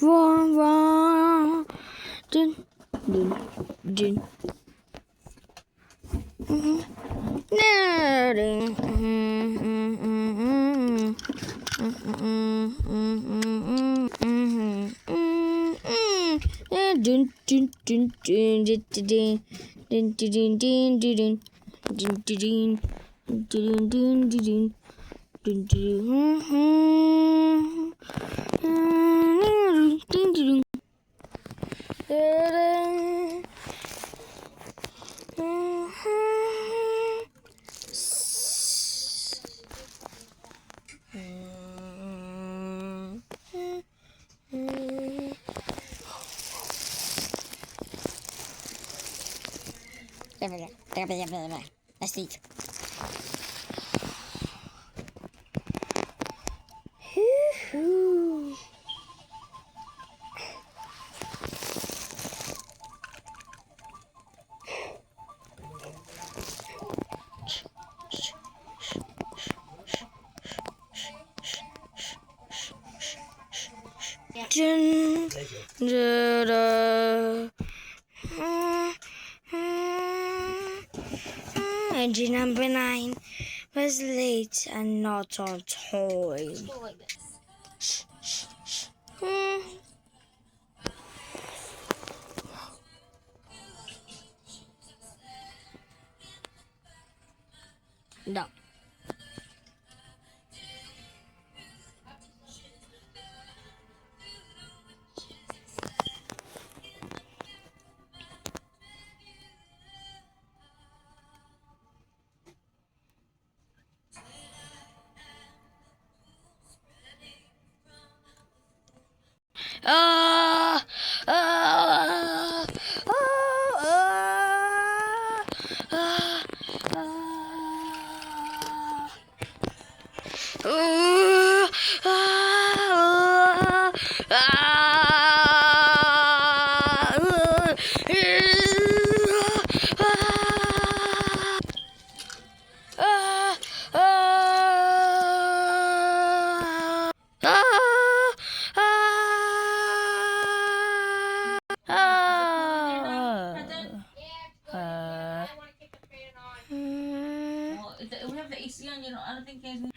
Wrong, wrong. Dun, dun, dun. Let's eat. Engine number 9 was late and not on time. No. We have the AC on, you know. I don't think you guys need.